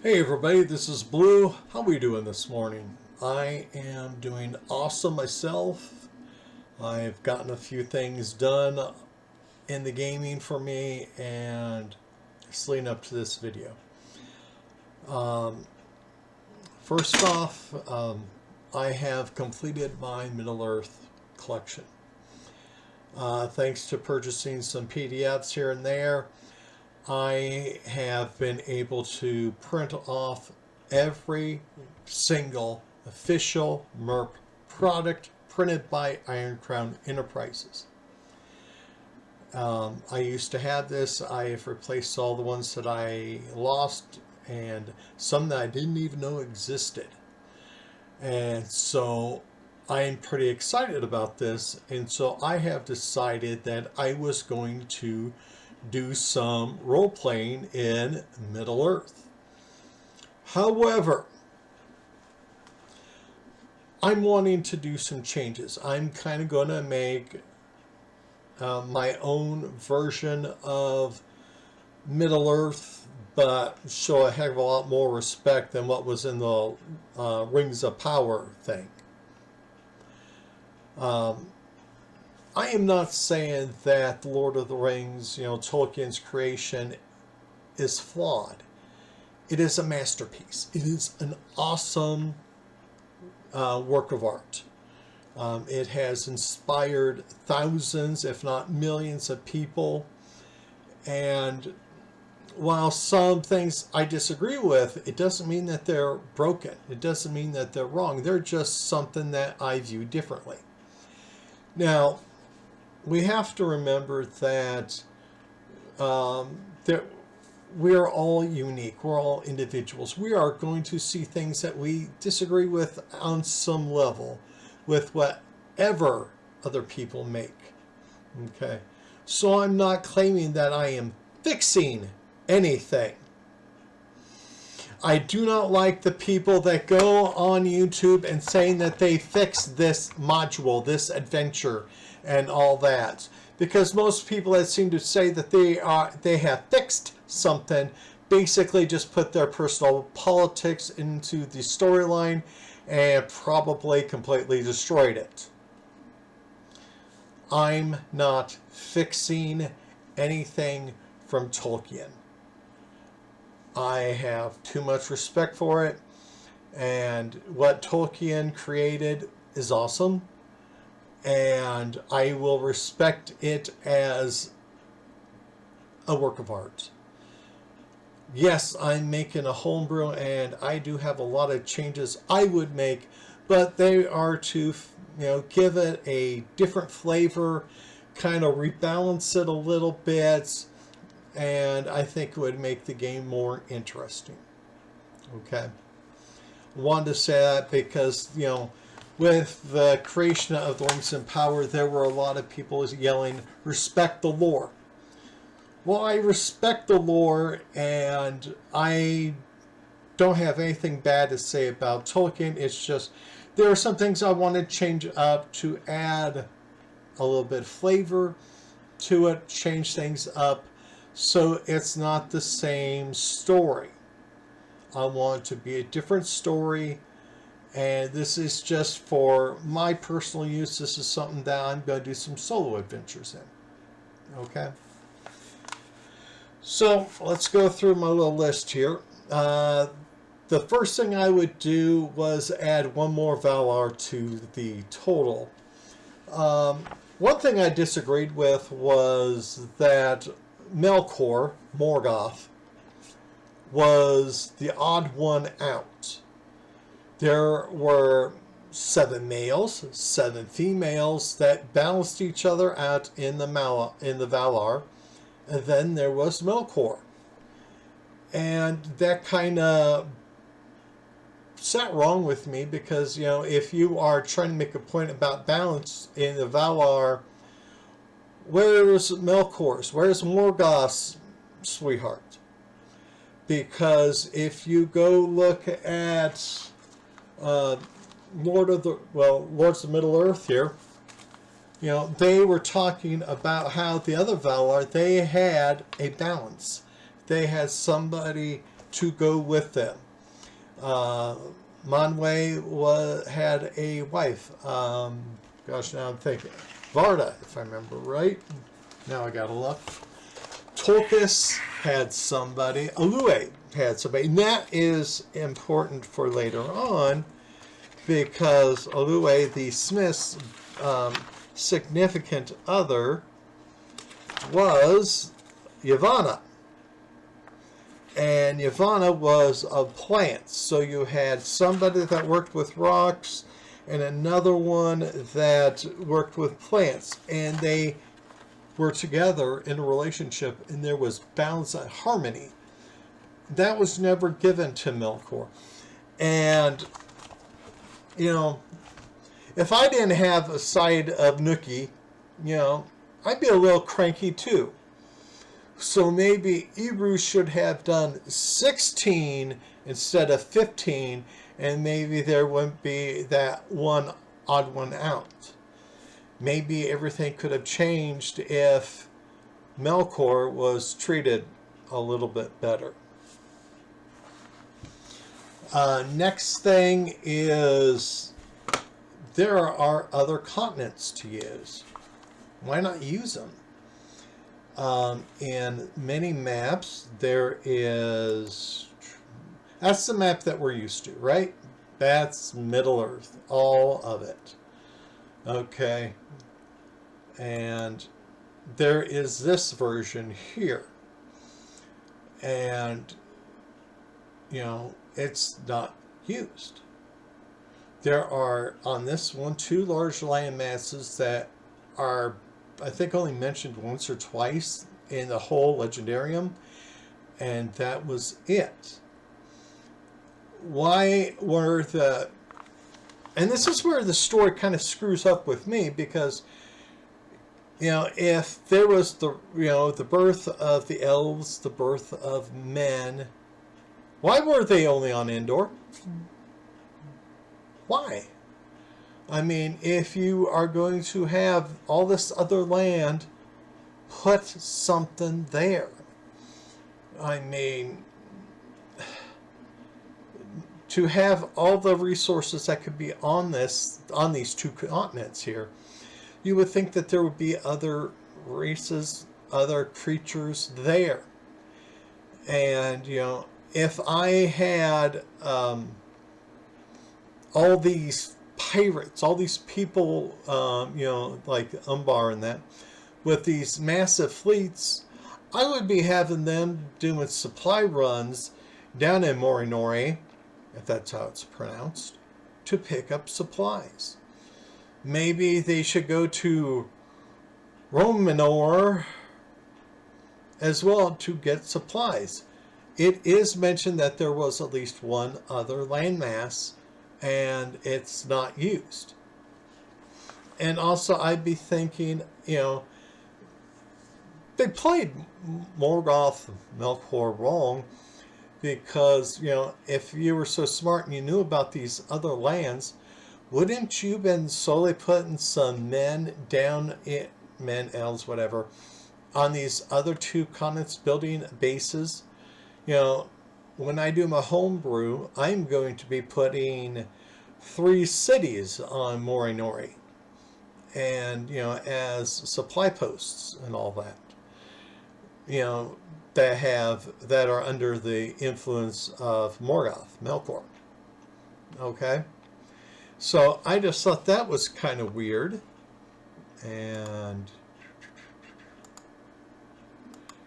Hey everybody, this is Blue. How are we doing this morning? I am doing awesome myself. I've gotten a few things done in the gaming for me and it's leading up to this video. First off, I have completed my Middle-earth collection. Thanks to purchasing some PDFs here and there, I have been able to print off every single official MERP product printed by Iron Crown Enterprises. I used to have this. I have replaced all the ones that I lost and some that I didn't even know existed. And so I am pretty excited about this. And so I have decided that I was going to do some role-playing in Middle-earth. However, I'm wanting to do some changes. I'm kind of going to make my own version of Middle-earth, but show a heck of a lot more respect than what was in the Rings of Power thing. I am not saying that The Lord of the Rings, Tolkien's creation, is flawed. It is a masterpiece. It is an awesome work of art. It has inspired thousands, if not millions of people. And while some things I disagree with, it doesn't mean that they're broken. It doesn't mean that they're wrong. They're just something that I view differently. Now, we have to remember that we are all unique. We're all individuals. We are going to see things that we disagree with on some level with whatever other people make. Okay? So I'm not claiming that I am fixing anything. I do not like the people that go on YouTube and saying that they fixed this module, this adventure, and all that. Because most people that seem to say that they have fixed something basically just put their personal politics into the storyline and probably completely destroyed it. I'm not fixing anything from Tolkien. I have too much respect for it, and what Tolkien created is awesome, and I will respect it as a work of art. Yes, I'm making a homebrew, and I do have a lot of changes I would make, but they are to, give it a different flavor, kind of rebalance it a little bit, and I think it would make the game more interesting. Okay. Wanted to say that because, with the creation of the Rings of Power, there were a lot of people yelling, respect the lore. Well, I respect the lore, and I don't have anything bad to say about Tolkien. It's just, there are some things I want to change up to add a little bit of flavor to it, change things up, so it's not the same story. I want it to be a different story, and this is just for my personal use. This is something that I'm going to do some solo adventures in. Okay? So, let's go through my little list here. The first thing I would do was add one more Valar to the total. One thing I disagreed with was that Melkor, Morgoth, was the odd one out. There were 7 males, 7 females that balanced each other out in the Valar, and then there was Melkor. And that kind of sat wrong with me because, if you are trying to make a point about balance in the Valar, where's Melkor's? Where's Morgoth's sweetheart? Because if you go look at Lords of Middle-earth here, they were talking about how the other Valar, they had a balance. They had somebody to go with them. Manwë had a wife. Gosh, now I'm thinking. Varda, if I remember right. Now I gotta look. Tolkien had somebody. Alue had somebody. And that is important for later on because Alue, the smith's significant other, was Yavanna. And Yavanna was of plants. So you had somebody that worked with rocks and another one that worked with plants. And they were together in a relationship and there was balance and harmony. That was never given to Melkor. And, you know, if I didn't have a side of Nookie, you know, I'd be a little cranky too. So maybe Ebru should have done 16 instead of 15, and maybe there wouldn't be that one odd one out. Maybe everything could have changed if Melkor was treated a little bit better. Next thing is there are other continents to use. Why not use them? In many maps, there is... That's the map that we're used to, right? That's Middle Earth, all of it. Okay. And there is this version here. And, you know, it's not used. There are, on this one, 2 large land masses that are, I think, only mentioned once or twice in the whole Legendarium, and that was it. Why were the... And this is where the story kind of screws up with me, because, you know, if there was the, you know, the birth of the elves, the birth of men, why were they only on Endor? Why? I mean, if you are going to have all this other land, put something there. I mean, to have all the resources that could be on this, on these 2 continents here, you would think that there would be other races, other creatures there. And, you know, if I had all these pirates, all these people, you know, like Umbar and that, with these massive fleets, I would be having them doing supply runs down in Morinori, if that's how it's pronounced, to pick up supplies. Maybe they should go to Romanor as well to get supplies. It is mentioned that there was at least one other landmass, and it's not used. And also, I'd be thinking, you know, they played Morgoth, Melkor wrong, because, you know, if you were so smart and you knew about these other lands, wouldn't you been slowly putting some men down, men, elves, whatever, on these other 2 continents, building bases? You know, when I do my homebrew, I'm going to be putting 3 cities on Morinori, and, you know, as supply posts and all that, you know, that are under the influence of Morgoth, Melkor. Okay? So I just thought that was kind of weird. And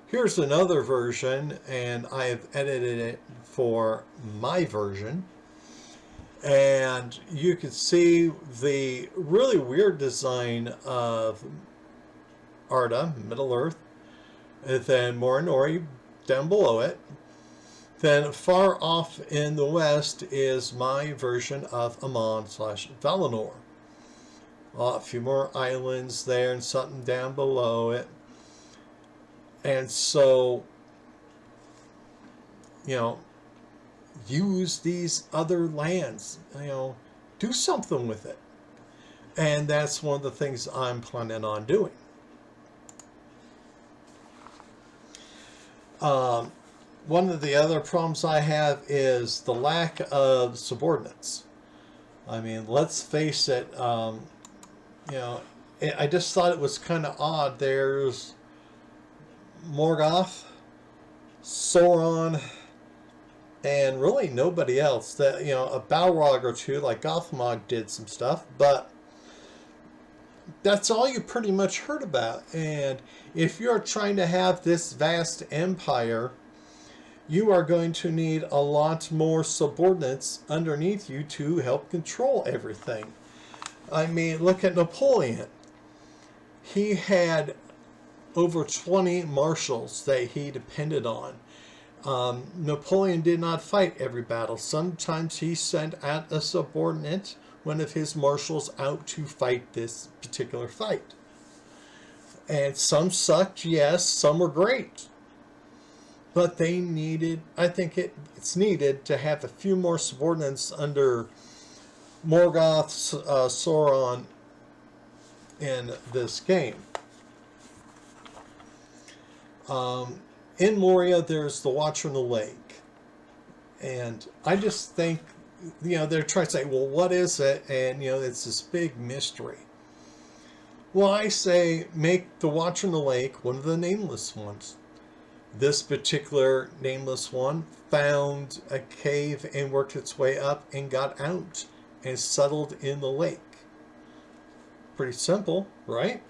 here's another version, and I've edited it for my version. And you can see the really weird design of Arda, Middle Earth, and then Morinori down below it. Then far off in the west is my version of Amon/Valinor. A few more islands there and something down below it. And so, you know, use these other lands, you know, do something with it. And that's one of the things I'm planning on doing. one of the other problems I have is the lack of subordinates. I mean, let's face it. You know, I just thought it was kind of odd. There's Morgoth, Sauron, and really nobody else. That, you know, a Balrog or two, like Gothmog, did some stuff, but that's all you pretty much heard about. And if you're trying to have this vast empire, you are going to need a lot more subordinates underneath you to help control everything. I mean, look at Napoleon. He had over 20 marshals that he depended on. Napoleon did not fight every battle. Sometimes he sent out a subordinate, one of his marshals, out to fight this particular fight. And some sucked, yes, some were great. But they needed, I think it's needed to have a few more subordinates under Morgoth, Sauron in this game. In Moria, there's the Watcher in the Lake. And I just think, you know, they're trying to say, well, what is it? And, you know, it's this big mystery. Well, I say make the Watcher in the Lake one of the nameless ones. This particular nameless one found a cave and worked its way up and got out and settled in the lake. Pretty simple, right?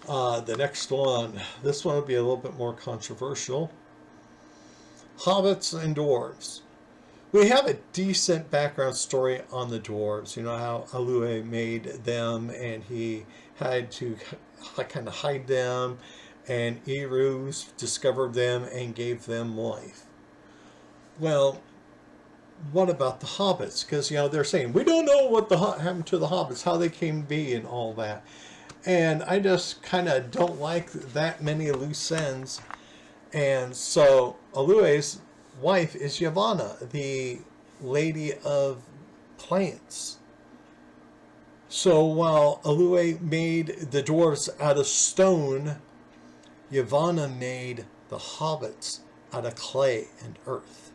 The next one, this one will be a little bit more controversial. Hobbits and dwarves. We have a decent background story on the dwarves. You know how Alue made them and he had to kind of hide them, and Eru discovered them and gave them life. Well, what about the hobbits? Because, you know, they're saying, we don't know what happened to the hobbits, how they came to be and all that. And I just kind of don't like that many loose ends. And so Alue's wife is Yavanna, the Lady of Plants. So while Alue made the dwarves out of stone, Yavanna made the hobbits out of clay and earth.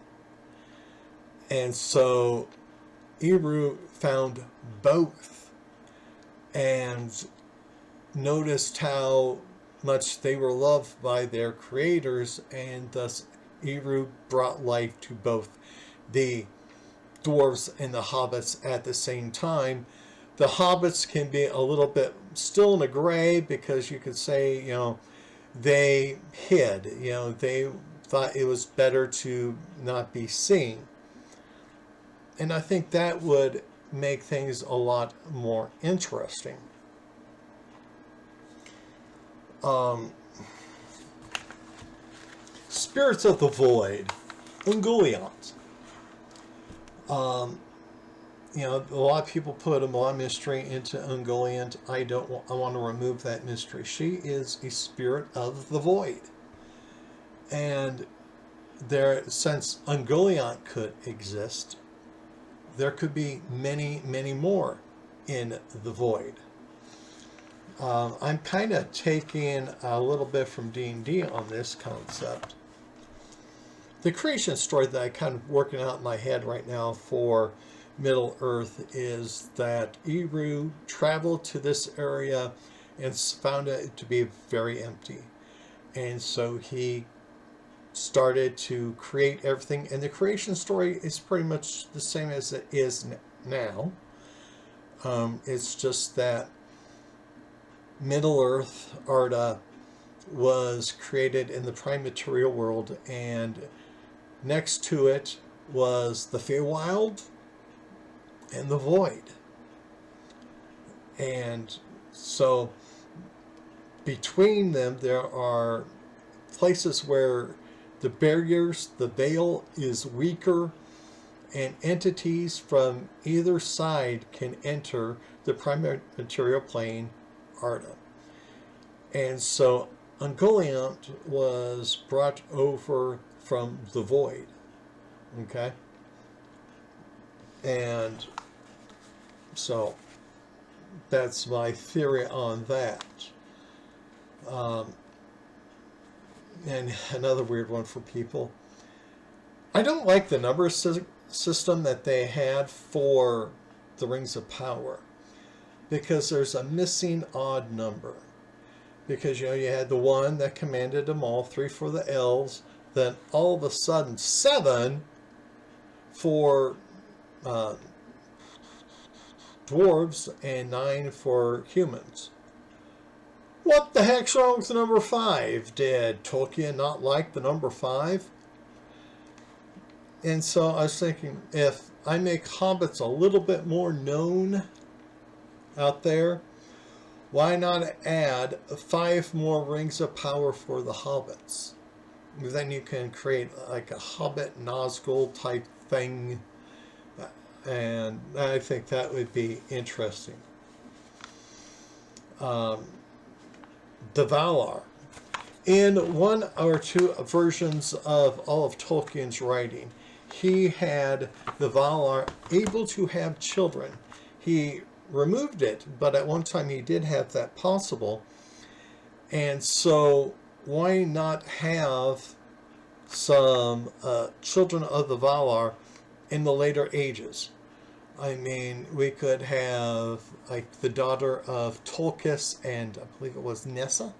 And so Eru found both and noticed how much they were loved by their creators, and thus Eru brought life to both the dwarves and the hobbits at the same time. The hobbits can be a little bit still in a gray, because you could say, you know, they hid, you know, they thought it was better to not be seen. And I think that would make things a lot more interesting. Spirits of the Void, Ungoliant. You know, a lot of people put a lot of mystery into Ungoliant. I want to remove that mystery. She is a spirit of the void. And since Ungoliant could exist, there could be many, many more in the void. I'm kind of taking a little bit from D&D on this concept. The creation story that I'm kind of working out in my head right now for Middle Earth is that Eru traveled to this area and found it to be very empty. And so he started to create everything. And the creation story is pretty much the same as it is now. It's just that Middle Earth, Arda, was created in the prime material world, and next to it was the Feywild and the Void. And so between them there are places where the barriers, the veil is weaker, and entities from either side can enter the prime material plane, Arda. And so Ungoliant was brought over from the void. Okay? And so that's my theory on that. and another weird one for people. I don't like the number system that they had for the Rings of Power, because there's a missing odd number. Because, you know, you had the one that commanded them all, 3 for the elves, then all of a sudden 7 for dwarves and 9 for humans. What the heck's wrong with the number 5? Did Tolkien not like the number 5? And so I was thinking, if I make hobbits a little bit more known out there, why not add 5 more Rings of Power for the hobbits? Then you can create like a Hobbit Nazgul type thing, and I think that would be interesting. The Valar. In 1 or 2 versions of all of Tolkien's writing, he had the Valar able to have children. He removed it, but at one time he did have that possible. And so why not have some children of the Valar in the later ages? I mean, we could have like the daughter of Tolkis and I believe it was Nessa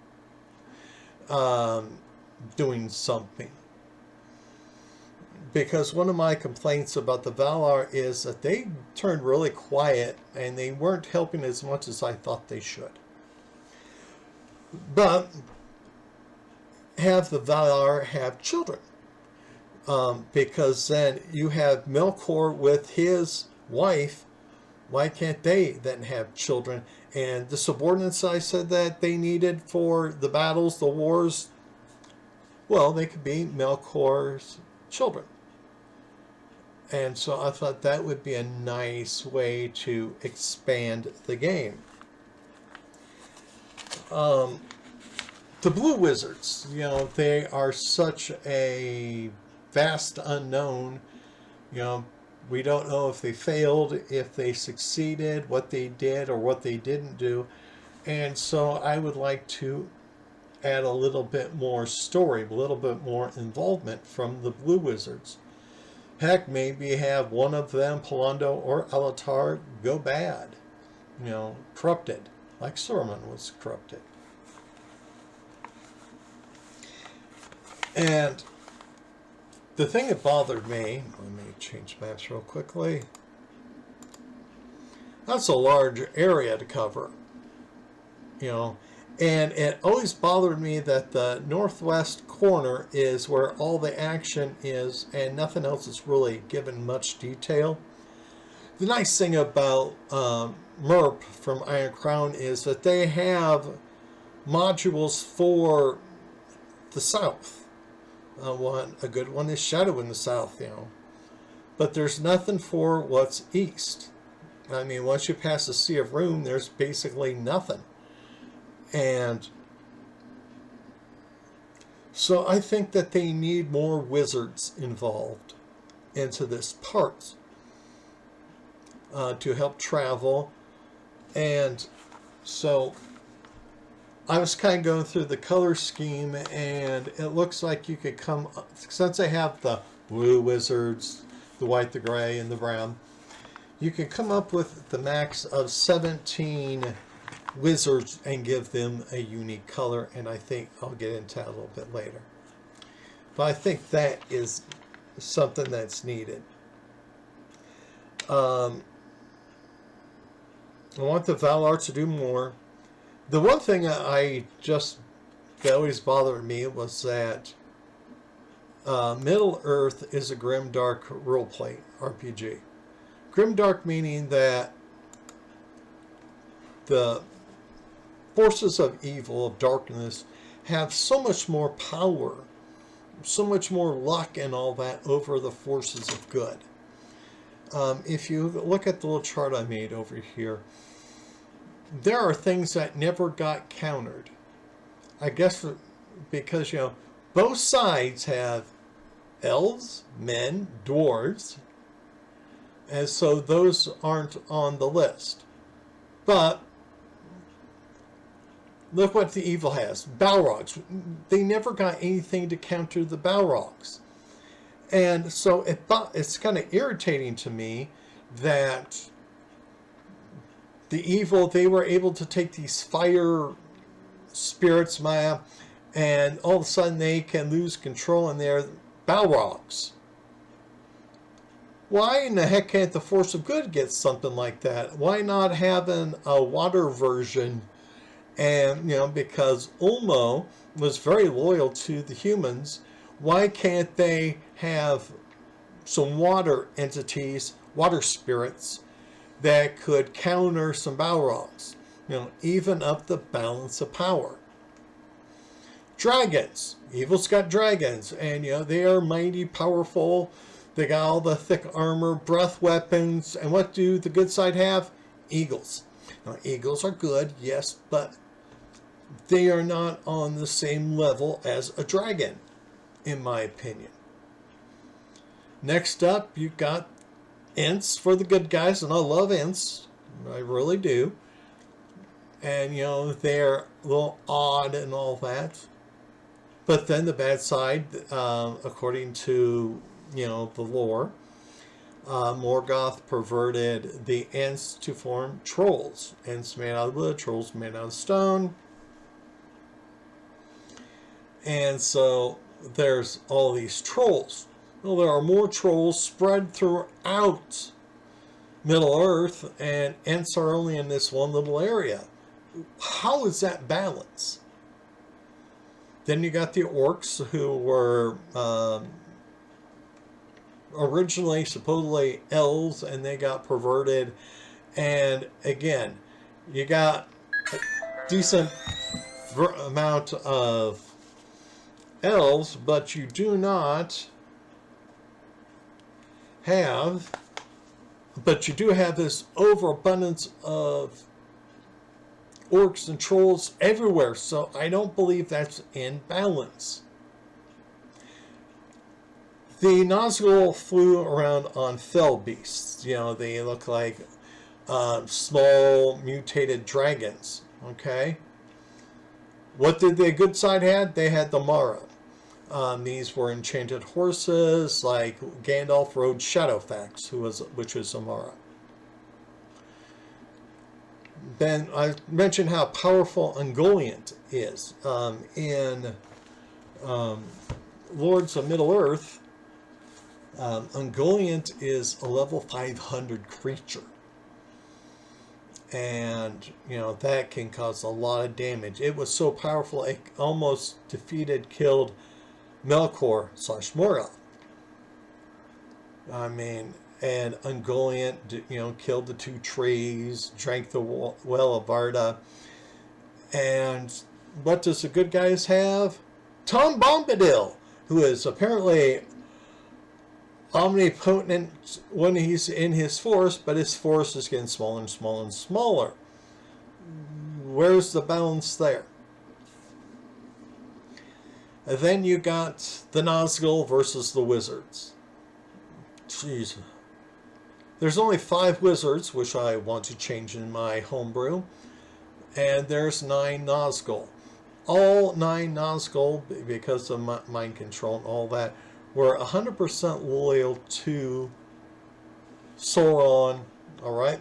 doing something. Because one of my complaints about the Valar is that they turned really quiet and they weren't helping as much as I thought they should. But have the Valar have children. Because then you have Melkor with his wife. Why can't they then have children? And the subordinates I said that they needed for the battles, the wars, well, they could be Melkor's children. And so I thought that would be a nice way to expand the game. The Blue Wizards, you know, they are such a vast unknown. You know, we don't know if they failed, if they succeeded, what they did or what they didn't do. And so I would like to add a little bit more story, a little bit more involvement from the Blue Wizards. Heck, maybe have one of them, Palando or Alatar, go bad. You know, corrupted, like Saruman was corrupted. And the thing that bothered me, let me change maps real quickly. That's a large area to cover, you know. And it always bothered me that the northwest corner is where all the action is and nothing else is really given much detail. The nice thing about MERP from Iron Crown is that they have modules for the south. A good one is Shadow in the south, you know. But there's nothing for what's east. I mean, once you pass the Sea of Rune, there's basically nothing. And so I think that they need more wizards involved into this part to help travel. And so I was kind of going through the color scheme, and it looks like you could come, since they have the blue wizards, the white, the gray, and the brown, you can come up with the max of 17 wizards and give them a unique color, and I think I'll get into that a little bit later. But I think that is something that's needed. I want the Valar to do more. The one thing that always bothered me was that Middle Earth is a grimdark roleplay RPG. Grimdark meaning that the forces of evil, of darkness, have so much more power, so much more luck and all that over the forces of good. If you look at the little chart I made over here, there are things that never got countered. I guess because, you know, both sides have elves, men, dwarves, and so those aren't on the list. But Look what the evil has. Balrogs. They never got anything to counter the Balrogs. And so it's kind of irritating to me that the evil, they were able to take these fire spirits, Maya, and all of a sudden they can lose control in their Balrogs. Why in the heck can't the Force of Good get something like that? Why not having a water version? And, because Ulmo was very loyal to the humans, why can't they have some water entities, water spirits, that could counter some Balrogs? Even up the balance of power. Dragons. Evil's got dragons, and, they are mighty powerful. They got all the thick armor, breath weapons, and what do the good side have? Eagles. Now, eagles are good, yes, but they are not on the same level as a dragon, in my opinion. Next up, you got Ents for the good guys, and I love Ents. I really do. And, they're a little odd and all that. But then the bad side, according to, the lore, Morgoth perverted the Ents to form trolls. Ents made out of wood, trolls made out of stone. And so there's all these trolls. Well, there are more trolls spread throughout Middle-earth, and Ents are only in this one little area. How is that balance? Then you got the orcs, who were originally supposedly elves, and they got perverted. And again, you got a decent amount of elves, but you do not have, but you do have this overabundance of orcs and trolls everywhere, so I don't believe that's in balance. The Nazgul flew around on fell beasts. They look like small mutated dragons. Okay? What did the good side had? They had the Mara. These were enchanted horses, like Gandalf rode Shadowfax, which was a Mara. Then I mentioned how powerful Ungoliant is. In Lords of Middle-earth, Ungoliant is a level 500 creature. And, that can cause a lot of damage. It was so powerful, it almost killed Melkor / Morgoth. I mean, and Ungoliant, killed the 2 trees, drank the well of Varda. And what does the good guys have? Tom Bombadil, who is apparently omnipotent when he's in his force, but his force is getting smaller and smaller and smaller. Where's the balance there? And then you got the Nazgul versus the wizards. Jeez. There's only 5 wizards, which I want to change in my homebrew. And there's 9 Nazgul. All 9 Nazgul, because of mind control and all that, were 100% loyal to Sauron, alright?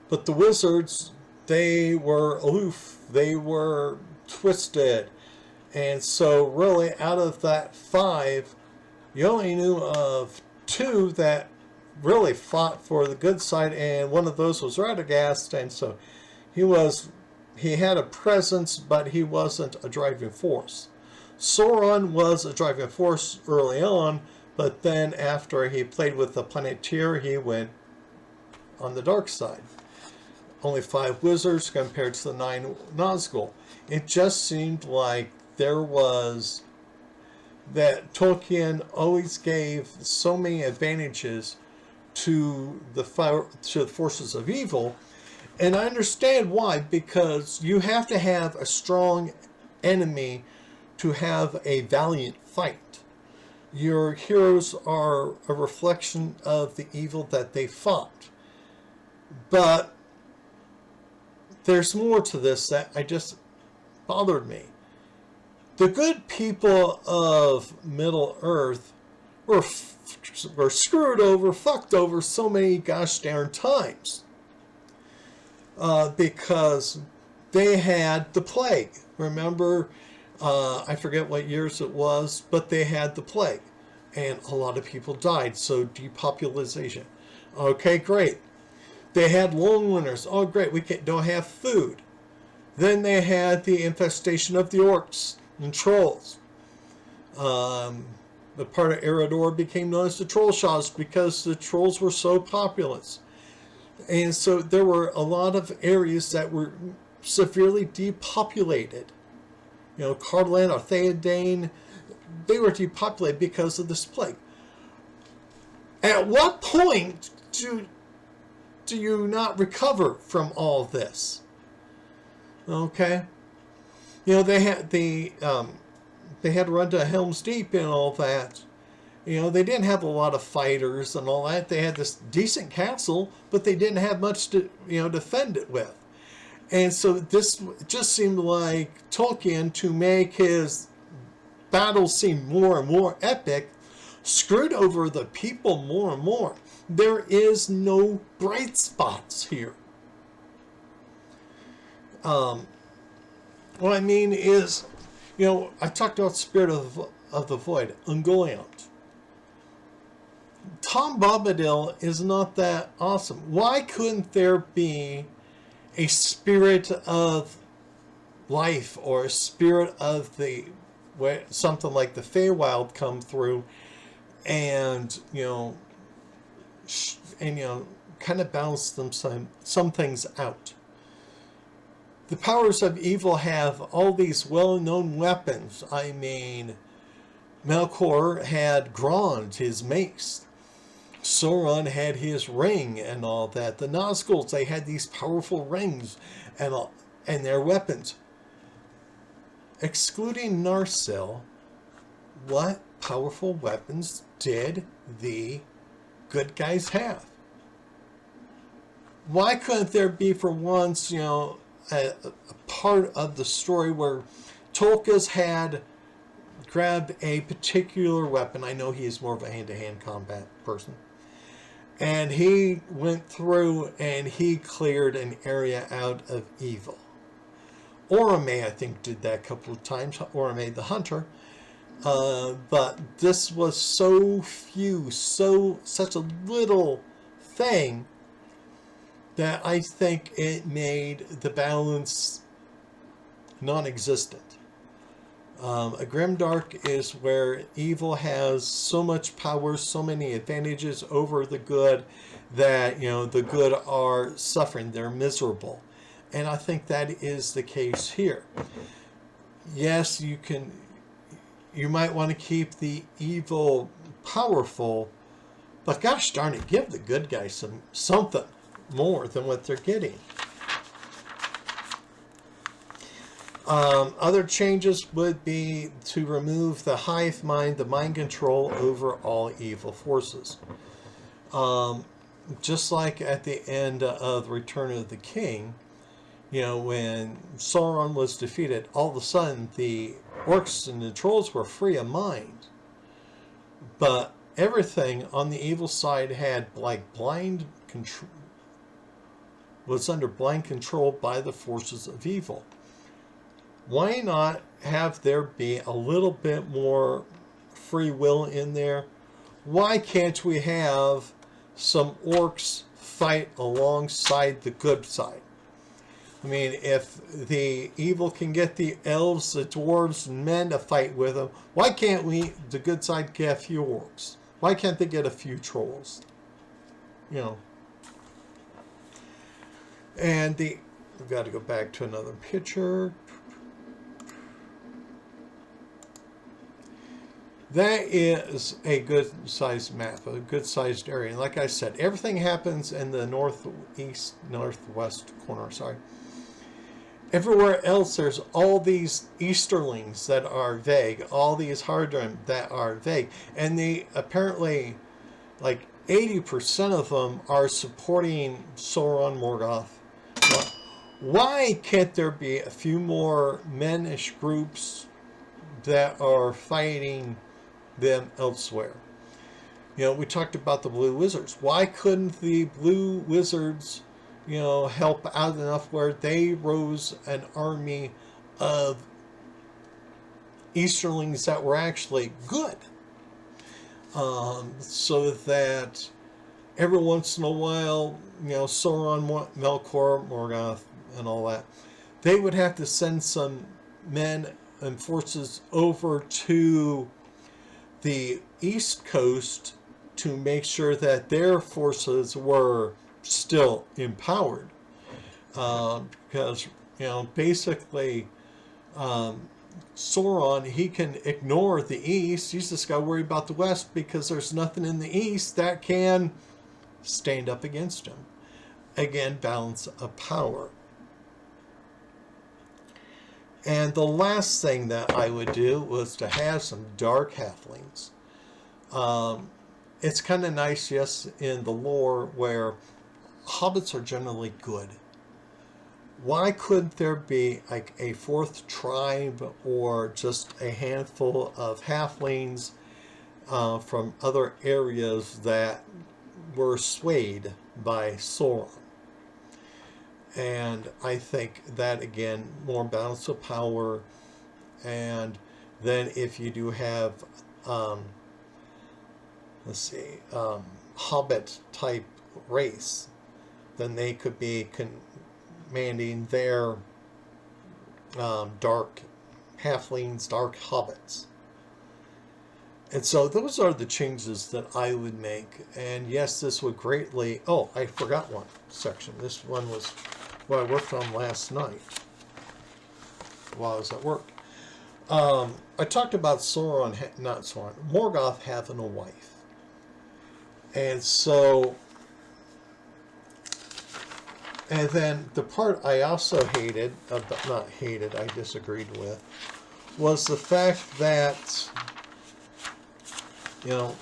But the wizards, they were aloof. They were twisted. And so really, out of that 5, you only knew of 2 that really fought for the good side, and one of those was Radagast, and so he had a presence, but he wasn't a driving force. Sauron was a driving force early on, but then after he played with the Planeteer, he went on the dark side. Only 5 wizards compared to the 9 Nazgul. It just seemed like that Tolkien always gave so many advantages to the forces of evil, and I understand why, because you have to have a strong enemy to have a valiant fight. Your heroes are a reflection of the evil that they fought. But there's more to this that I just bothered me. The good people of Middle Earth were screwed over, fucked over so many gosh darn times. Because they had the plague. Remember, I forget what years it was, but they had the plague. And a lot of people died, so depopulation. Okay, great. They had long winters. Oh, great, we don't have food. Then they had the infestation of the orcs and trolls. The part of Eredor became known as the Troll Shaws because the trolls were so populous. And so there were a lot of areas that were severely depopulated. You know, Carland or Theodane, they were depopulated because of this plague. At what point do you not recover from all this? Okay, you know, they had to run to Helm's Deep and all that. You know, they didn't have a lot of fighters and all that. They had this decent castle, but they didn't have much to, you know, defend it with. And so this just seemed like Tolkien, to make his battles seem more and more epic, screwed over the people more and more. There is no bright spots here. What I mean is, you know, I talked about Spirit of the Void, Ungoliant. Tom Bombadil is not that awesome. Why couldn't there be a spirit of life or a spirit of the something like the Feywild come through and kind of balance some things out? The powers of evil have all these well-known weapons. I mean, Melkor had Grond, his mace. Sauron had his ring and all that. The Nazguls, they had these powerful rings and their weapons. Excluding Narsil, what powerful weapons did the good guys have? Why couldn't there be, for once, a part of the story where Tolkien had grabbed a particular weapon? I know he is more of a hand-to-hand combat person. And he went through and he cleared an area out of evil. Orome, I think, did that a couple of times. Orome the Hunter. But this was so few, such a little thing that I think it made the balance non-existent. A Grimdark is where evil has so much power, so many advantages over the good, that the good are suffering, they're miserable. And I think that is the case here. Yes, you might want to keep the evil powerful, but gosh darn it, give the good guys something more than what they're getting. Other changes would be to remove the hive mind, the mind control over all evil forces. Just like at the end of Return of the King, when Sauron was defeated, all of a sudden the orcs and the trolls were free of mind. But everything on the evil side had blind control, was under blind control by the forces of evil. Why not have there be a little bit more free will in there? Why can't we have some orcs fight alongside the good side? I mean, if the evil can get the elves, the dwarves, and men to fight with them, why can't the good side, get a few orcs? Why can't they get a few trolls? And we've got to go back to another picture. That is a good-sized map, a good-sized area. And like I said, everything happens in the northwest corner, Everywhere else, there's all these Easterlings that are vague, all these Hardrim that are vague. And they apparently, 80% of them are supporting Sauron Morgoth Why can't there be a few more men-ish groups that are fighting them elsewhere? You know, we talked about the Blue Wizards. Why couldn't the Blue Wizards, you know, help out enough where they rose an army of Easterlings that were actually good? So that every once in a while, you know, Sauron, Melkor, Morgoth, and all that, they would have to send some men and forces over to the East Coast to make sure that their forces were still empowered. Because, you know, basically, Sauron, he can ignore the East. He's just got to worry about the West because there's nothing in the East that can stand up against him. Again, balance of power. And the last thing that I would do was to have some dark halflings. It's kind of nice, yes, in the lore where hobbits are generally good. Why couldn't there be like a fourth tribe or just a handful of halflings from other areas that were swayed by Sauron? And I think that, again, more balance of power. And then if you do have, Hobbit type race, then they could be commanding their dark halflings, dark hobbits. And so those are the changes that I would make. And yes, this would greatly... Oh, I forgot one section. This one was what I worked on last night while I was at work. I talked about Morgoth having a wife. And so... And then the part I also hated, not hated, I disagreed with, was the fact that, you know,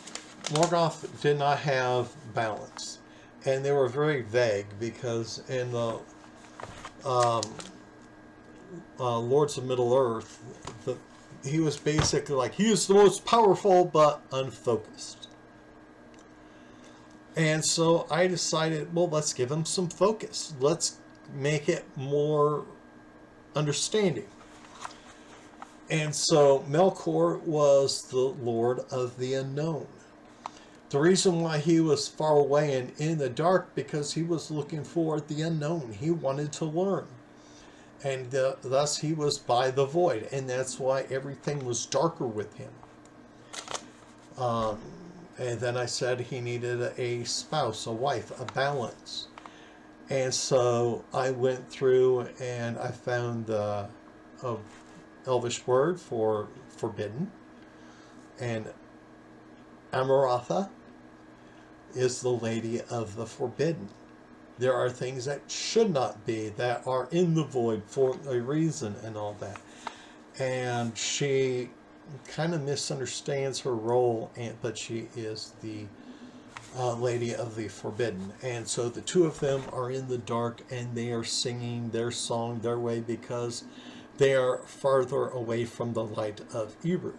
Morgoth did not have balance. And they were very vague because in the Lords of Middle-earth, he was basically like, he was the most powerful but unfocused. And so I decided, well, let's give him some focus. Let's make it more understanding. And so Melkor was the Lord of the Unknown. The reason why he was far away and in the dark, because he was looking for the unknown. He wanted to learn. And thus he was by the void. And that's why everything was darker with him. And then I said he needed a spouse, a wife, a balance. And so I went through and I found a Elvish word for forbidden. And Amaratha is the lady of the forbidden. There are things that should not be, that are in the void for a reason and all that. And she kind of misunderstands her role, but she is the lady of the forbidden. And so the two of them are in the dark and they are singing their song their way because they are farther away from the light of Eru.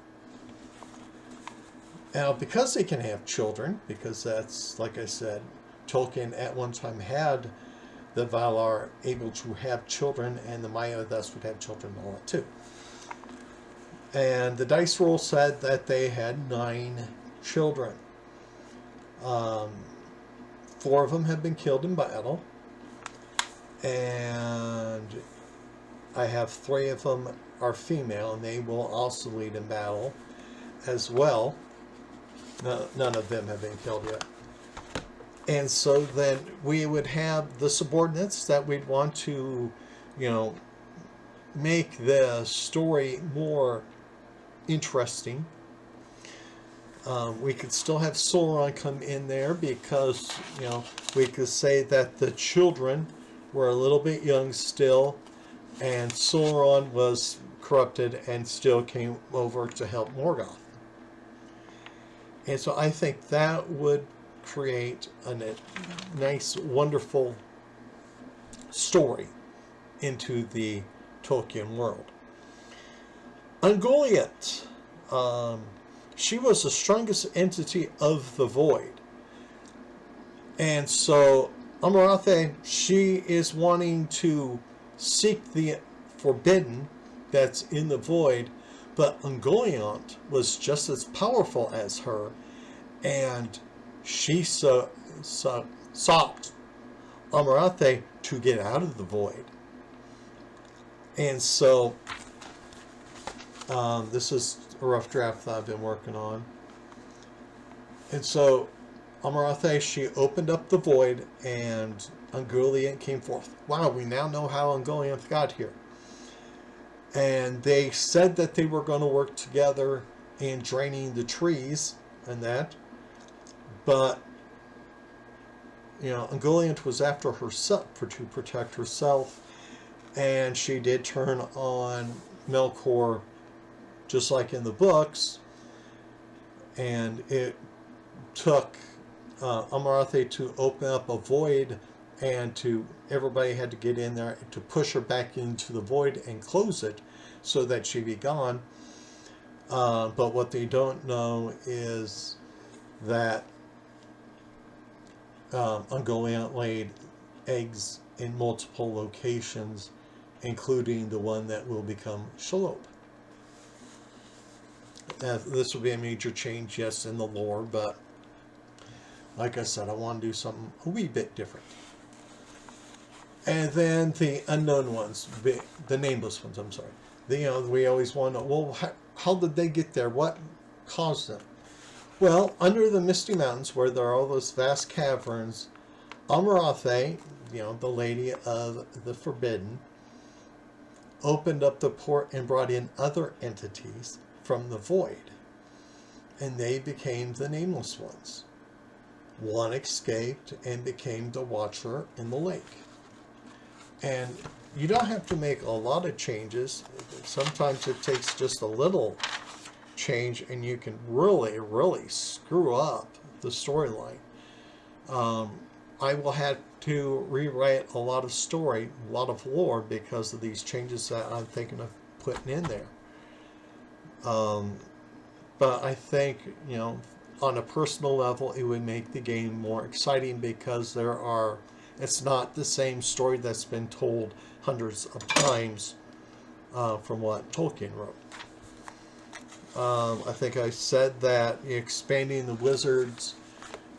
Now, because they can have children, because that's, like I said, Tolkien at one time had the Valar able to have children, and the Maya thus would have children and all that too. And the dice roll said that they had 9 children. 4 of them have been killed in battle. And I have 3 of them are female, and they will also lead in battle as well. None of them have been killed yet. And so then we would have the subordinates that we'd want to, you know, make the story more interesting. We could still have Sauron come in there because, you know, we could say that the children were a little bit young still, and Sauron was corrupted and still came over to help Morgoth. And so I think that would create a nice, wonderful story. into the Tolkien world. Ungoliant. She was the strongest entity of the void. And so Amarathe, she is wanting to seek the forbidden that's in the void, but Ungoliant was just as powerful as her, and she sought Amarathe to get out of the void. And so this is a rough draft that I've been working on. And so Amarathe, she opened up the void, and Ungoliant came forth. Wow, we now know how Ungoliant got here. And they said that they were going to work together in draining the trees and that. But, Ungoliant was after herself to protect herself. And she did turn on Melkor, just like in the books. And it took Amarathe to open up a void, and everybody had to get in there to push her back into the void and close it so that she'd be gone. But what they don't know is that Ungoliant laid eggs in multiple locations, including the one that will become Shelob. This will be a major change, yes, in the lore, but like I said, I want to do something a wee bit different. And then the unknown ones, the nameless ones, I'm sorry. We always want to know, well, how did they get there? What caused them? Well, under the Misty Mountains, where there are all those vast caverns, Amarathe, the Lady of the Forbidden, opened up the port and brought in other entities from the void. And they became the nameless ones. One escaped and became the Watcher in the lake. And you don't have to make a lot of changes. Sometimes it takes just a little change and you can really, really screw up the storyline. I will have to rewrite a lot of story, a lot of lore because of these changes that I'm thinking of putting in there. But I think, on a personal level, it would make the game more exciting because it's not the same story that's been told hundreds of times from what Tolkien wrote. I think I said that expanding the wizards,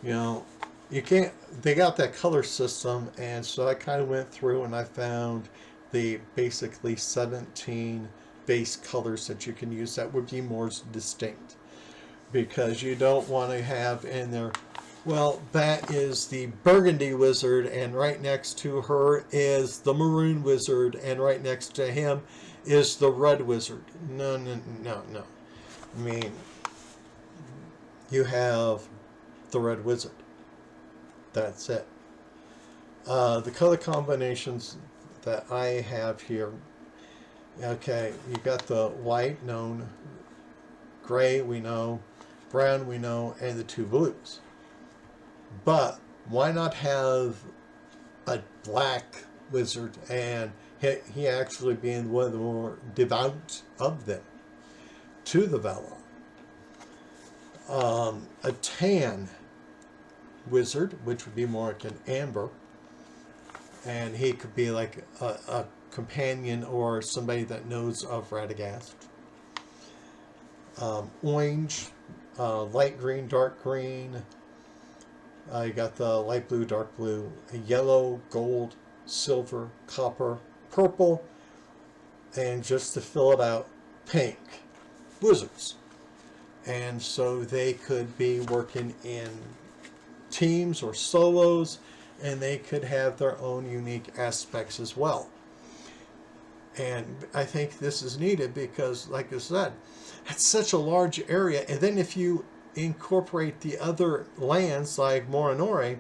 you can't, they got that color system, and so I kind of went through and I found the basically 17 base colors that you can use that would be more distinct. Because you don't want to have in there, well, that is the burgundy wizard, and right next to her is the maroon wizard, and right next to him is the red wizard. No. I mean, you have the red wizard. That's it. The color combinations that I have here, okay, you got the white known, gray we know, brown we know, and the two blues. But why not have a black wizard and he actually being one of the more devout of them to the Valar? A tan wizard, which would be more like an amber, and he could be like a companion or somebody that knows of Radagast. Orange, light green, dark green. You got the light blue, dark blue, yellow, gold, silver, copper, purple, and just to fill it out, pink wizards. And so they could be working in teams or solos, and they could have their own unique aspects as well. And I think this is needed because, like I said, it's such a large area. And then if you incorporate the other lands like Morinore,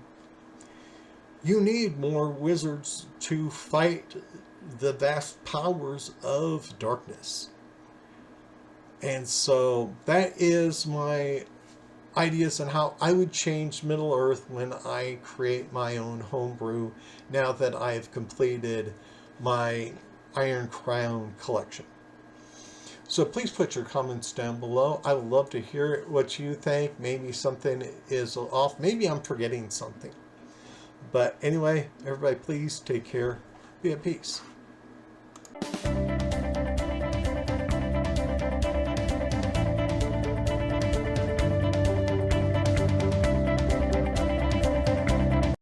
you need more wizards to fight the vast powers of darkness. And so that is my ideas on how I would change Middle Earth when I create my own homebrew, now that I've completed my Iron Crown collection. So please put your comments down below. I would love to hear what you think. Maybe something is off. Maybe I'm forgetting something. But anyway, everybody please take care. Be at peace.